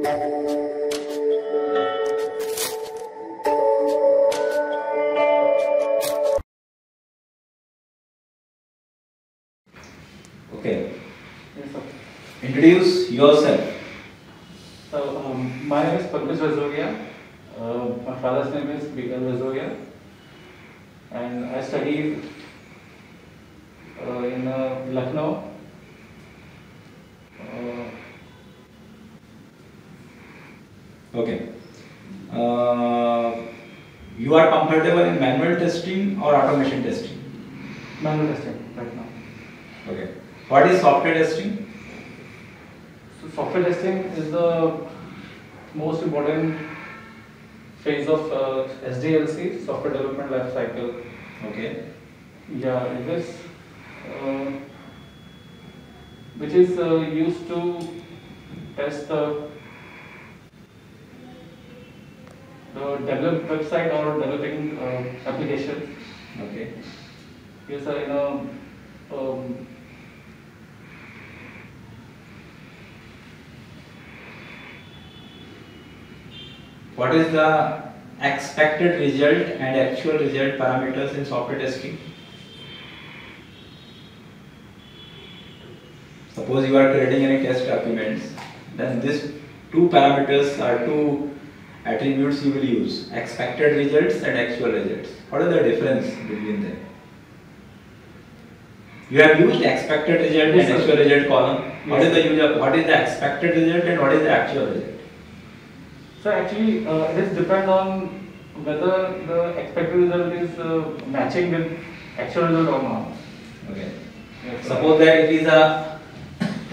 Okay. Yes, sir. Introduce yourself. So, my name is Pankaj Razoria. My father's name is B.L. Razoria. And I studied in Lucknow. Okay. You are comfortable in manual testing or automation testing? Manual testing right now. Okay. What is software testing? So, software testing is the most important phase of SDLC, software development life cycle. Okay. Yeah, it is, which is used to test the developed website or developing application. Okay. Yes, um, What is the expected result and actual result parameters in software testing? Suppose you are creating any test documents, then these two parameters are two attributes you will use: expected results and actual results. What is the difference between them? You have used expected result Yes, and sir. actual result column. What Yes, is the sir. use of what is the expected result and what is the actual result? so actually, it is depend on whether the expected result is matching with actual result or not. Okay. Yes, sir. Suppose that it is a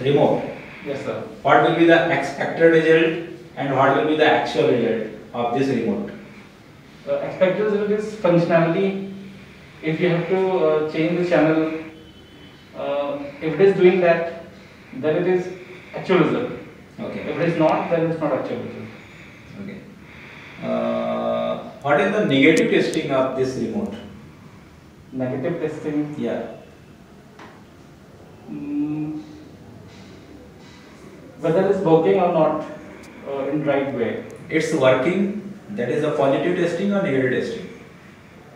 remote. Yes, sir. What will be the expected result and what will be the actual result of this remote? Expected result is functionality. If you have to change the channel, if it is doing that, then it is actual result. Okay. If it is not, then it's not actual result. Okay. What is the negative testing of this remote? Negative testing. Yeah. Whether it's working or not in right way. It's working. That is a positive testing or negative testing?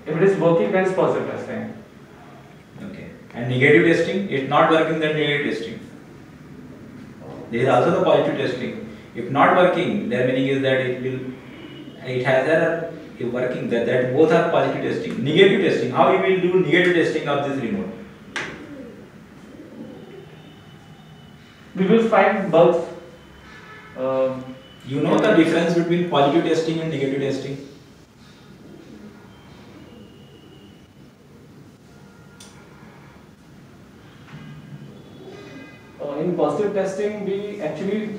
If it is working, then it's positive testing. Okay. And negative testing, it's not working, then negative testing. There is also the positive testing. If not working, their meaning is that it has error. If working, that both are positive testing. Negative testing, how you will do negative testing of this remote? We will find bugs. You know the difference between positive testing and negative testing? In positive testing, we actually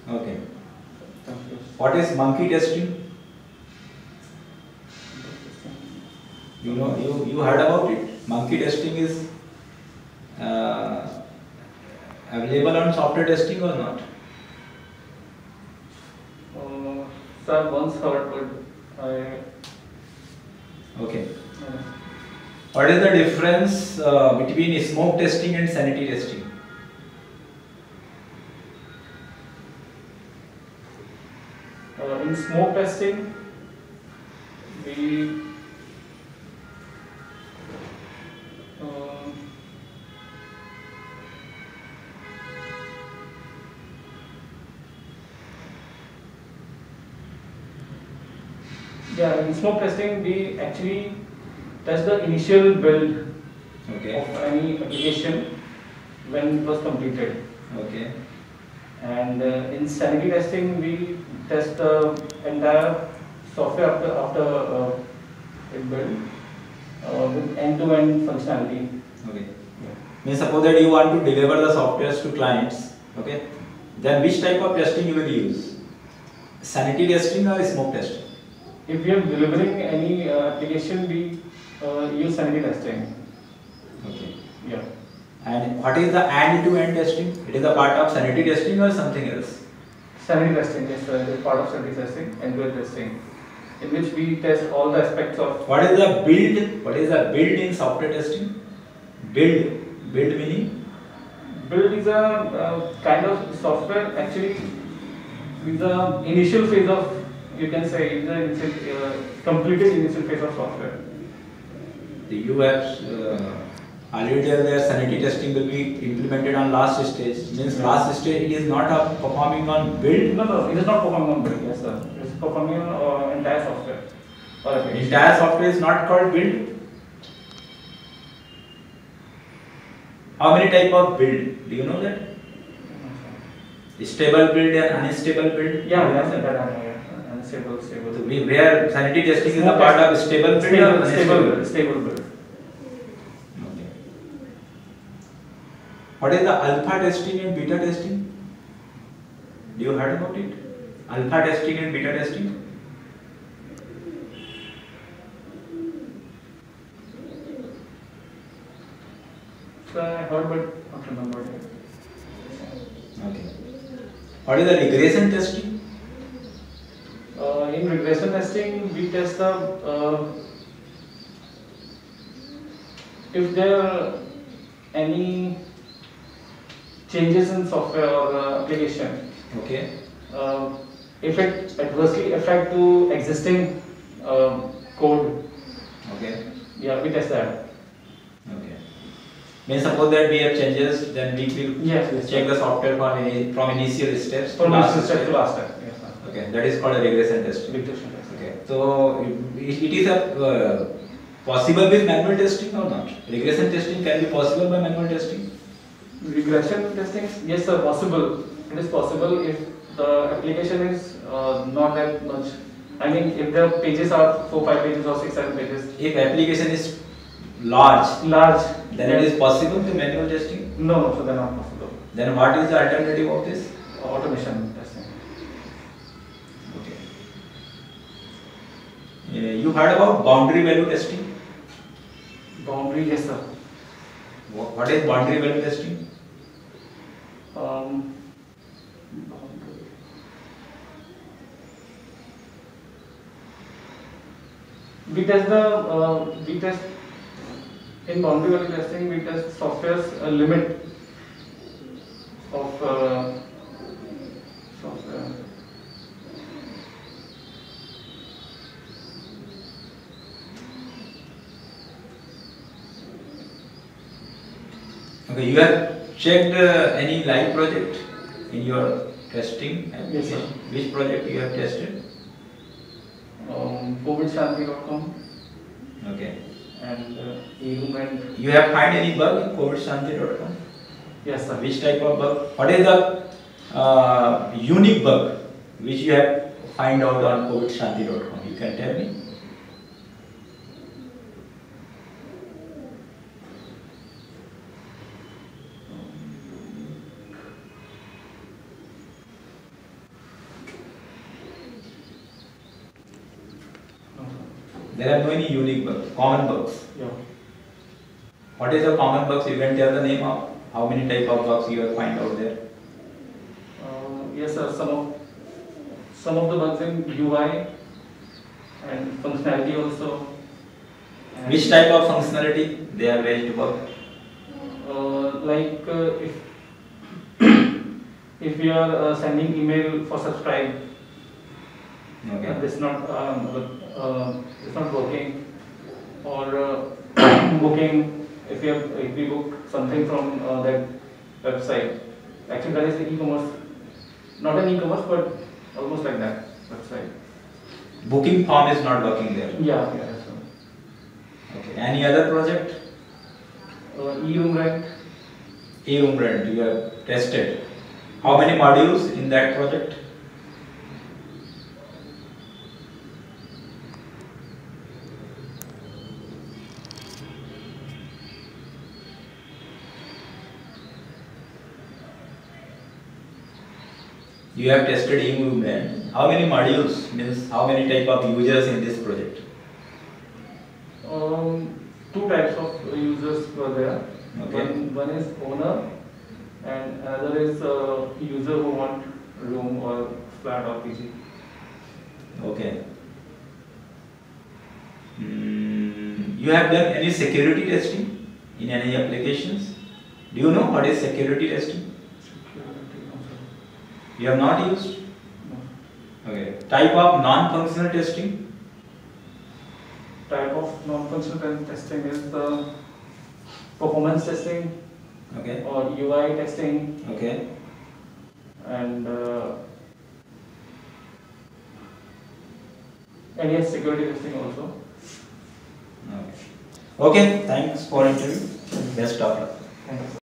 Okay. What is monkey testing? You know, you heard about it. Monkey testing is available on software testing or not? so I've once heard, but I. Okay. What is the difference between smoke testing and sanity testing? In smoke testing, we yeah, in smoke testing, we actually test the initial build Okay. of any application when it was completed. Okay. And in sanity testing, we test the entire software after it built with end-to-end functionality. Okay. Yeah. Means suppose that you want to deliver the softwares to clients. Okay. Then which type of testing you will use? Sanity testing or smoke testing? If we are delivering any application, we use sanity testing. Okay. Yeah. And what is the end-to-end testing? It is a part of sanity testing or something else? Sanity testing, yes, sir. It is part of sanity testing, end-to-end testing, in which we test all the aspects of. What is the build? What is the build in software testing? Build meaning? Build is a kind of software. Actually, is the initial phase of, you can say, the completed initial phase of software. You have already tell that sanity testing will be implemented on last stage. Means last stage it is not performing on build. No, it is not performing on build. Yes, sir. It is performing on entire software. Entire software is not called build. How many type of build? Do you know that? Stable build and unstable build. Yeah, that's that I know. Yeah. Unstable, stable. So where sanity testing is a part of stable build or unstable? Stable build. Okay. What is the alpha testing and beta testing? Do you heard about it? Alpha testing and beta testing. So I heard, but not remembered it. Okay. What is the regression testing? In regression testing, we test the if there are any changes in software or application. Okay. If it adversely affect to existing code. Okay. Yeah, we test that. Okay. Means suppose that we have changes, then we will check the software from initial steps from last step to last step. Yes, okay, that is called a regression testing. Regression testing. Okay. So it is a possible with manual testing or not? Regression testing can be possible by manual testing. Regression testing, yes, sir, possible. It is possible if the application is not that much. I mean, if the pages are 4-5 pages or 6-7 pages. If application is large, then it is possible to manual testing? No, so they are not possible. Then what is the alternative of this? Automation testing. Okay. You heard about boundary value testing? Boundary, yes, sir. What is boundary value testing? We test in boundary value testing. We test software's limit of software. Okay, you have checked any live project in your testing application? Yes, sir. Which project you have tested? COVIDShanti.com. Okay. And eRoom. You have find any bug in COVIDShanti.com? Yes, sir. Which type of bug? What is the unique bug which you have find out on COVIDShanti.com? You can tell me. There are no any unique bugs, common bugs. Yeah. What is the common bugs? You can tell the name of how many type of bugs you have find out there. Yes, sir. Some of the bugs in UI and functionality also. And Which type of functionality they are raised bug? Like if we are sending email for subscribe, Okay. it's not working, or booking if we book something from that website. Actually, that is the e-commerce, not an e-commerce, but almost like that website. Booking form is not working there. Yeah, that's right. Okay. Any other project? eRoom Rent. eRoom Rent you have tested. How many modules in that project? You have tested eRoom Rent. How many modules means how many type of users in this project? Two types of users were there. Okay. One is owner, and another is user who want room or flat or PG. Okay. You have done any security testing in any applications? Do you know what is security testing? Security, no, sir. You have not used? No. Okay. Type of non-functional testing? Type of non-functional testing is the performance testing Okay. or UI testing Okay. and any security testing also. Okay. Okay. Thanks for interview. Best of luck.